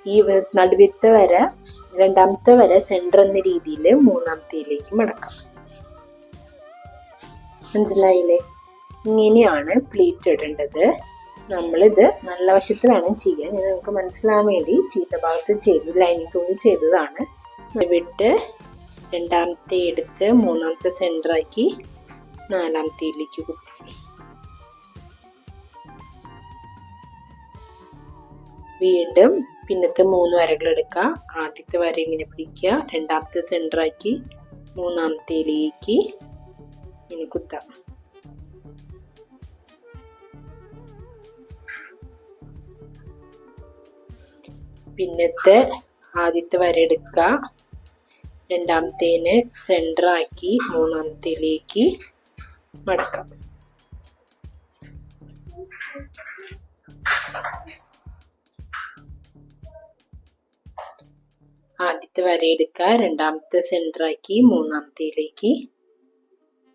ഈ നടുവത്തെ വര, രണ്ടാമത്തെ വര സെന്റർ എന്ന രീതിയിൽ 3ാമത്തേലേക്ക് മടക്കാം. മനസ്സിലായില്ലേ? ഇങ്ങനെയാണ് പ്ലീറ്റ് ഇടേണ്ടത്. നമ്മളിത് നല്ല വശത്ത് വേണം ചെയ്യാൻ. ഇത് നമുക്ക് മനസ്സിലാകാൻ വേണ്ടി ചീത്ത ഭാഗത്ത് ചെയ്ത് ലൈനിങ് തുണി ചെയ്തതാണ്. വിട്ട് രണ്ടാമത്തെ എടുത്ത് 3ാമത്തെ സെന്ററാക്കി 4ാമത്തേലേക്ക് കുത്തി. വീണ്ടും പിന്നത്തെ 3 വരകൾ എടുക്കുക. ആദ്യത്തെ വര ഇങ്ങനെ പിടിക്കുക. രണ്ടാമത്തെ സെന്ററാക്കി 3ാമത്തേലേക്ക് ഇനി കുത്താം. പിന്നത്തെ ആദ്യത്തെ വര എടുക്കുക. രണ്ടാമത്തേനെ സെന്ററാക്കി 3ാമത്തേലേക്ക് മടക്കാം. ആദ്യത്തെ വര എടുക്കുക. രണ്ടാമത്തെ സെന്ററാക്കി 3ാമത്തേലേക്ക്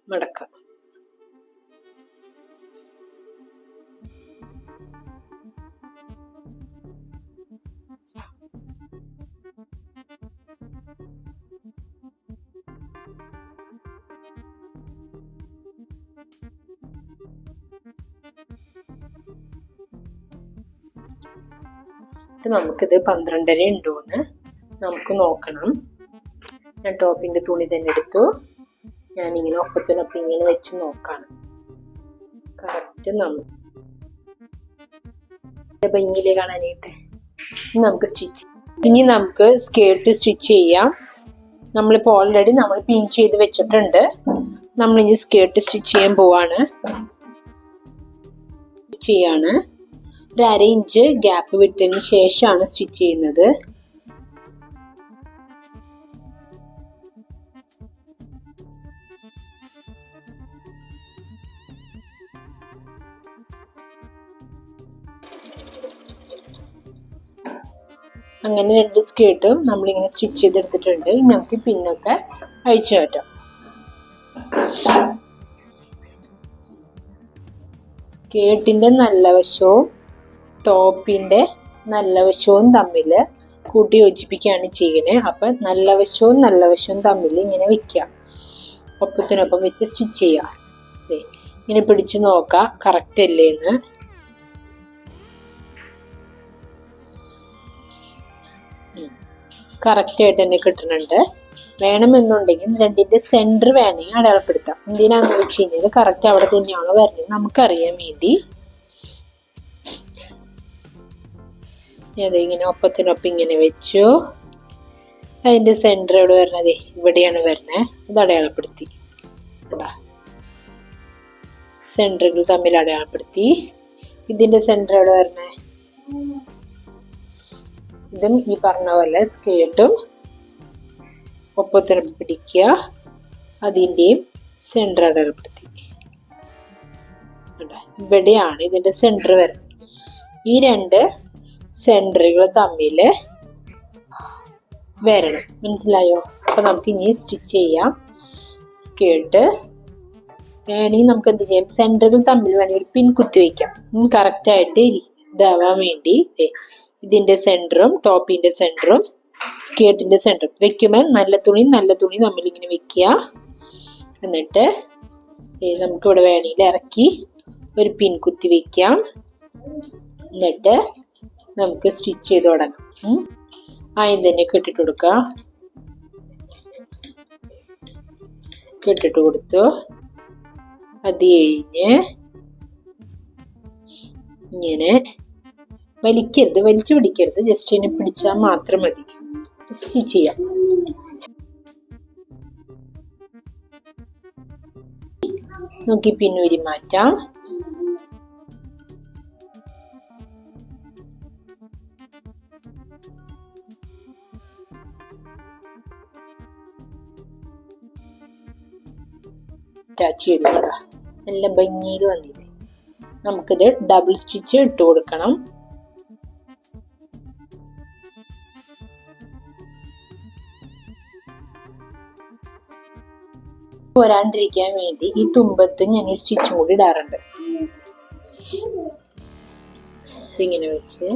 മടക്കാം. നമുക്കിത് 12 ഉണ്ടോന്ന് നമുക്ക് നോക്കണം. ഞാൻ ടോപ്പിന്റെ തുണി തന്നെ എടുത്തു. ഞാനിങ്ങനെ ഒപ്പത്തിനൊപ്പം ഇങ്ങനെ വെച്ച് നോക്കാണ്. കറക്റ്റ് ഭംഗിയില് കാണാനായിട്ട്. നമുക്ക് ഇനി നമുക്ക് സ്കേർട്ട് സ്റ്റിച്ച് ചെയ്യാം. നമ്മളിപ്പോൾ ഓൾറെഡി നമ്മൾ പിൻ ചെയ്ത് വെച്ചിട്ടുണ്ട്. നമ്മളിനി സ്കേർട്ട് സ്റ്റിച്ച് ചെയ്യാൻ പോവാണ്. ഒരു 1/2 ഇഞ്ച് ഗ്യാപ്പ് വിട്ടതിന് ശേഷമാണ് സ്റ്റിച്ച് ചെയ്യുന്നത്. അങ്ങനെ 2 സ്കേർട്ടും നമ്മളിങ്ങനെ സ്റ്റിച്ച് ചെയ്തെടുത്തിട്ടുണ്ട്. ഇനി നമുക്ക് പിന്നൊക്കെ അഴിച്ചു മാറ്റാം. സ്കേർട്ടിന്റെ നല്ല വശവും ടോപ്പിന്റെ നല്ല വശവും തമ്മിൽ കൂട്ടി യോജിപ്പിക്കുകയാണ് ചെയ്യണേ. അപ്പൊ നല്ല വശവും തമ്മിൽ ഇങ്ങനെ വെക്കുക. ഒപ്പത്തിനൊപ്പം വെച്ച് സ്റ്റിച്ച് ചെയ്യുക. ഇനി പിടിച്ചു നോക്കാം കറക്റ്റ് അല്ലേന്ന്. കറക്റ്റ് ആയിട്ട് തന്നെ കിട്ടുന്നുണ്ട്. വേണമെന്നുണ്ടെങ്കിൽ രണ്ടിന്റെ സെന്റർ വേണമെങ്കിൽ അടയാളപ്പെടുത്താം. എന്തിനാന്ന് വെച്ച് കഴിഞ്ഞാൽ കറക്റ്റ് അവിടെ തന്നെയാണോ വരുന്നത് നമുക്കറിയാൻ വേണ്ടി. ഇങ്ങനെ ഒപ്പത്തിനൊപ്പം ഇങ്ങനെ വെച്ചു. അതിന്റെ സെന്റർ എവിടെ വരുന്നത്? ഇവിടെയാണ് വരുന്നത്. ഇത് അടയാളപ്പെടുത്തി. സെന്ററുകൾ തമ്മിൽ അടയാളപ്പെടുത്തി. ഇതിന്റെ സെന്റർ എവിടെ വരുന്നത്? ഇതും ഈ പറഞ്ഞ പോലെ സ്കേർട്ടും ഒപ്പത്തിനൊപ്പം പിടിക്കുക. അതിൻ്റെയും സെന്റർ അടയാളപ്പെടുത്തി. ഇവിടെയാണ് ഇതിന്റെ സെന്റർ വരുന്നത്. ഈ രണ്ട് സെന്ററുകൾ തമ്മിൽ വരണം. മനസ്സിലായോ? അപ്പൊ നമുക്ക് ഇനി സ്റ്റിച്ച് ചെയ്യാം. സ്കേർട്ട് വേണമെങ്കിൽ നമുക്ക് എന്ത് ചെയ്യാം? സെന്ററുകൾ തമ്മിൽ വേണമെങ്കിൽ ഒരു പിൻ കുത്തി വയ്ക്കാം. കറക്റ്റ് ആയിട്ട് ഇതാവാൻ വേണ്ടി ഇതിന്റെ സെന്ററും ടോപ്പിന്റെ സെന്ററും സ്കേർട്ടിന്റെ സെന്ററും വെക്കുമ്പോൾ നല്ല തുണി തമ്മിൽ ഇങ്ങനെ വെക്കുക. എന്നിട്ട് നമുക്കിവിടെ വേണമെങ്കിൽ ഇറക്കി ഒരു പിൻ കുത്തി വെക്കാം. എന്നിട്ട് നമുക്ക് സ്റ്റിച്ച് ചെയ്ത് തുടങ്ങാം. ആദ്യം തന്നെ കെട്ടിട്ട് കൊടുക്കുക. കെട്ടിട്ട് കൊടുത്തു. അത് കഴിഞ്ഞ് ഇങ്ങനെ വലിക്കരുത്, വലിച്ചു പിടിക്കരുത്. ജസ്റ്റ് ഇതിനെ പിടിച്ചാൽ മാത്രം മതി. സ്റ്റിച്ച് ചെയ്യാം. നമുക്ക് പിന്നൂരി മാറ്റാം. അറ്റാച്ച് ചെയ്ത് നല്ല ഭംഗിയിൽ വന്നില്ലേ? നമുക്കിത് ഡബിൾ സ്റ്റിച്ച് ഇട്ട് കൊടുക്കണം. പോരാണ്ടിരിക്കാൻ വേണ്ടി ഈ തുമ്പത്ത് ഞാനൊരു സ്റ്റിച്ചും കൂടി ഇടാറുണ്ട്. ഇങ്ങനെ വെച്ച്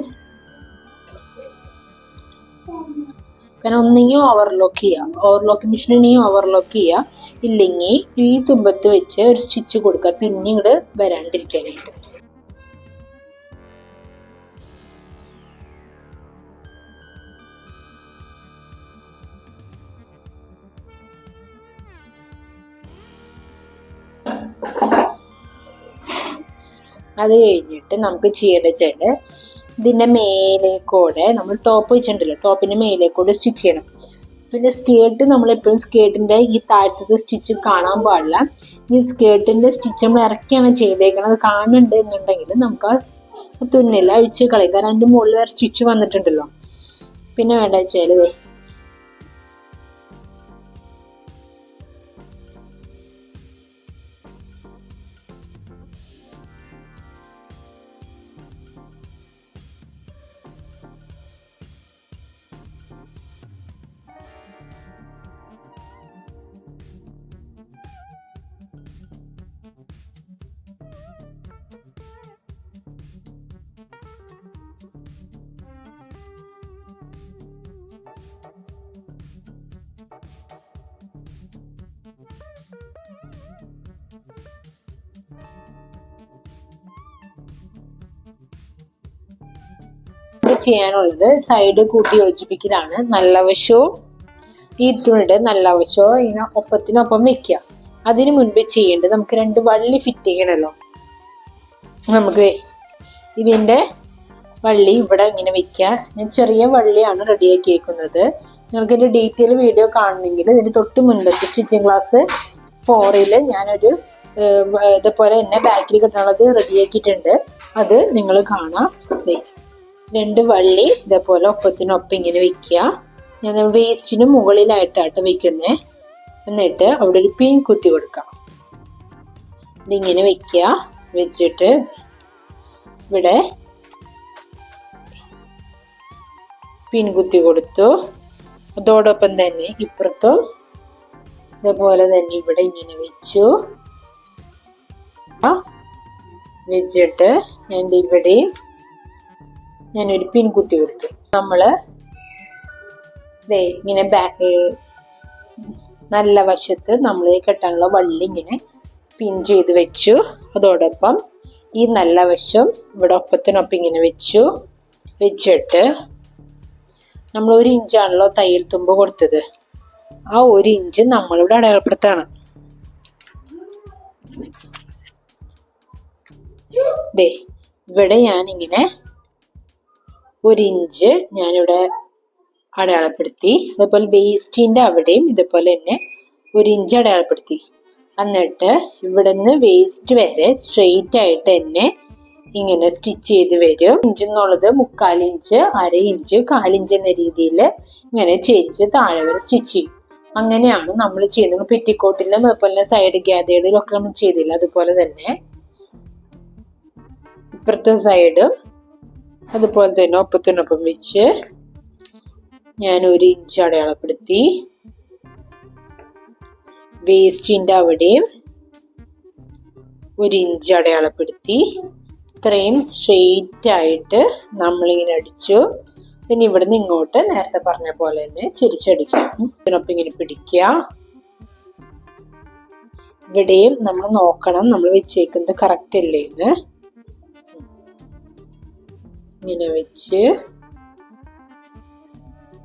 കാരണം ഒന്നെങ്കിൽ ഓവർലോക്ക് ചെയ്യാം. ഓവർലോക്ക് മെഷീനെങ്കിൽ ഓവർലോക്ക് ചെയ്യാം. ഇല്ലെങ്കിൽ ഈ തുമ്പത്ത് വെച്ച് ഒരു സ്റ്റിച്ച് കൊടുക്കുക പിന്നീട് വരാണ്ടിരിക്കാനായിട്ട്. അത് കഴിഞ്ഞിട്ട് നമുക്ക് ചെയ്യേണ്ട വെച്ചാല് ഇതിന്റെ മേലേക്കൂടെ നമ്മൾ ടോപ്പ് വെച്ചിട്ടുണ്ടല്ലോ, ടോപ്പിന്റെ മേലേക്കൂടെ സ്റ്റിച്ച് ചെയ്യണം. പിന്നെ സ്കേർട്ട് നമ്മൾ എപ്പോഴും സ്കേർട്ടിന്റെ ഈ താഴത്തെ സ്റ്റിച്ച് കാണാൻ പാടില്ല. ഈ സ്കേർട്ടിന്റെ സ്റ്റിച്ച് നമ്മൾ ഇറക്കിയാണ് ചെയ്തേക്കണത്. കാണുന്നുണ്ട് എന്നുണ്ടെങ്കിൽ നമുക്ക് ആ തുന്നൽ അഴിച്ച് കളയും. കാരണം അതിന്റെ മുകളിൽ വേറെ സ്റ്റിച്ച് വന്നിട്ടുണ്ടല്ലോ. പിന്നെ വേണ്ട വെച്ചാല് ചെയ്യാനുള്ളത് സൈഡ് കൂട്ടി യോജിപ്പിക്കലാണ്. നല്ല വശവും ഈ തുണിയുടെ നല്ല വശവും ഇങ്ങനെ ഒപ്പത്തിനൊപ്പം വെക്കുക. അതിനു മുൻപ് ചെയ്യേണ്ടത് നമുക്ക് രണ്ട് വള്ളി ഫിറ്റ് ചെയ്യണമല്ലോ. നമുക്ക് ഇതിന്റെ വള്ളി ഇവിടെ ഇങ്ങനെ വെക്കുക. ഞാൻ ചെറിയ വള്ളിയാണ് റെഡിയാക്കി വെക്കുന്നത്. നിങ്ങൾക്ക് ഇതിന്റെ ഡീറ്റെയിൽ വീഡിയോ കാണണമെങ്കിൽ ഇതിന് തൊട്ട് മുൻപത്തെ സ്റ്റിച്ചിങ് ക്ലാസ് 4 ഞാനൊരു ഇതുപോലെ തന്നെ ബാക്കിൽ കിട്ടാനുള്ളത് റെഡിയാക്കിയിട്ടുണ്ട്. അത് നിങ്ങൾ കാണാം. രണ്ട് വള്ളി ഇതേപോലെ ഒപ്പത്തിനൊപ്പം ഇങ്ങനെ വെക്കുക. ഞാൻ വേസ്റ്റിന് മുകളിലായിട്ടാണ് വെക്കുന്നത്. എന്നിട്ട് അവിടെ ഒരു പിൻ കുത്തി കൊടുക്കാം. ഇതിങ്ങനെ വെക്കുക. വെച്ചിട്ട് ഇവിടെ പിൻ കുത്തി കൊടുത്തു. അതോടൊപ്പം തന്നെ ഇപ്പുറത്തും ഇതേപോലെ തന്നെ ഇവിടെ ഇങ്ങനെ വെച്ചു. വെച്ചിട്ട് എൻ്റെ ഇവിടെയും ഞാനൊരു പിൻ കുത്തി കൊടുത്തു. നമ്മള് ഇങ്ങനെ നല്ല വശത്ത് നമ്മൾ കെട്ടാനുള്ള വള്ളി ഇങ്ങനെ പിൻ ചെയ്ത് വെച്ചു. അതോടൊപ്പം ഈ നല്ല വശം ഇവിടെ ഒപ്പത്തിനൊപ്പം ഇങ്ങനെ വെച്ചിട്ട് നമ്മൾ 1 ഇഞ്ചാണല്ലോ തയ്യൽ തുമ്പ് കൊടുത്തത്, ആ 1 ഇഞ്ച് നമ്മളിവിടെ അടയാളപ്പെടുത്താണ്. ഇവിടെ ഞാനിങ്ങനെ 1 ഇഞ്ച് ഞാനിവിടെ അടയാളപ്പെടുത്തി. അതുപോലെ വേസ്റ്റിന്റെ അവിടെയും ഇതുപോലെ തന്നെ 1 ഇഞ്ച് അടയാളപ്പെടുത്തി. എന്നിട്ട് ഇവിടുന്ന് വേസ്റ്റ് വരെ സ്ട്രെയിറ്റ് ആയിട്ട് തന്നെ ഇങ്ങനെ സ്റ്റിച്ച് ചെയ്ത് വരും. ഇഞ്ച് എന്നുള്ളത് 1/4 ഇഞ്ച്, 1/2 ഇഞ്ച്, 1/4 ഇഞ്ച് എന്ന രീതിയിൽ ഇങ്ങനെ ചേരിച്ച് താഴെ വരെ സ്റ്റിച്ച് ചെയ്യും. അങ്ങനെയാണ് നമ്മൾ ചെയ്യുന്നത്. പെറ്റിക്കോട്ടിലും അതുപോലെ സൈഡ് ഗ്യാതേർഡിലും ഒക്കെ നമ്മൾ ചെയ്തില്ല, അതുപോലെ തന്നെ ഇപ്പുറത്തെ സൈഡും അതുപോലെ തന്നെ ഒപ്പത്തിനൊപ്പം വെച്ച് ഞാൻ 1 ഇഞ്ച് അടയാളപ്പെടുത്തി. വേസ്റ്റിന്റെ അവിടെയും 1 ഇഞ്ച് അടയാളപ്പെടുത്തി. ഇത്രയും സ്ട്രെയിറ്റ് ആയിട്ട് നമ്മളിങ്ങനെ അടിച്ചു. പിന്നെ ഇവിടുന്ന് ഇങ്ങോട്ട് നേരത്തെ പറഞ്ഞ പോലെ തന്നെ ചെരിച്ചടിക്കാം. ഇതിനൊപ്പം ഇങ്ങനെ പിടിക്കുക. ഇവിടെയും നമ്മൾ നോക്കണം നമ്മൾ വെച്ചേക്കുന്നത് കറക്റ്റ് അല്ലേന്ന്. ഇങ്ങനെ വെച്ച്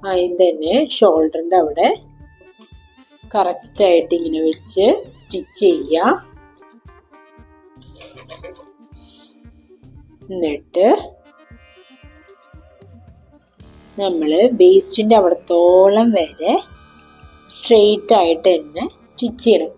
അതിന് തന്നെ ഷോൾഡറിന്റെ അവിടെ കറക്റ്റ് ആയിട്ട് ഇങ്ങനെ വെച്ച് സ്റ്റിച്ച് ചെയ്യുക. എന്നിട്ട് നമ്മള് വേസ്റ്റിന്റെ അവിടത്തോളം വരെ സ്ട്രെയിറ്റ് ആയിട്ട് തന്നെ സ്റ്റിച്ച് ചെയ്യണം.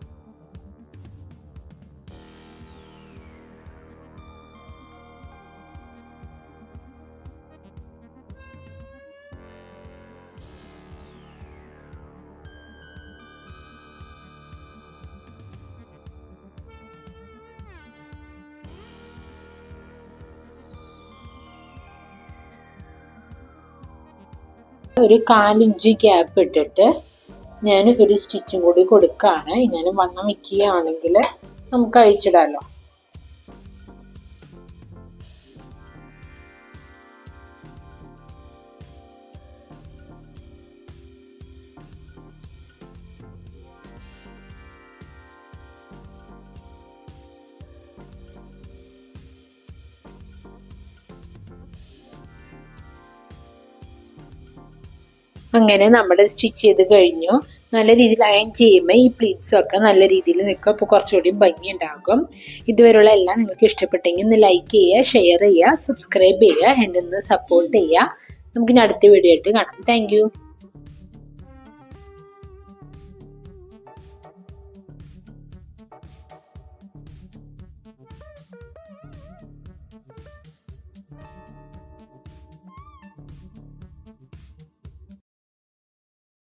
ഒരു 1/4 ഇഞ്ച് ഗ്യാപ്പ് ഇട്ടിട്ട് ഞാൻ ഒരു സ്റ്റിച്ചും കൂടി കൊടുക്കുകയാണ്. ഞാൻ വണ്ണം വെക്കുകയാണെങ്കിൽ നമുക്ക് അഴിച്ചിടാമല്ലോ. അങ്ങനെ നമ്മുടെ സ്റ്റിച്ച് ചെയ്ത് കഴിഞ്ഞു. നല്ല രീതിയിൽ അയൺ ചെയ്യുമ്പോൾ ഈ പ്ലീറ്റ്സും ഒക്കെ നല്ല രീതിയിൽ നിൽക്കും. അപ്പോൾ കുറച്ചുകൂടി ഭംഗി ഉണ്ടാകും. ഇതുവരെയുള്ള എല്ലാം നിങ്ങൾക്ക് ഇഷ്ടപ്പെട്ടെങ്കിൽ ഒന്ന് ലൈക്ക് ചെയ്യുക, ഷെയർ ചെയ്യുക, സബ്സ്ക്രൈബ് ചെയ്യുക, എന്നെ ഒന്ന് സപ്പോർട്ട് ചെയ്യുക. നമുക്കിനി അടുത്ത വീഡിയോ ആയിട്ട് കാണാം. താങ്ക്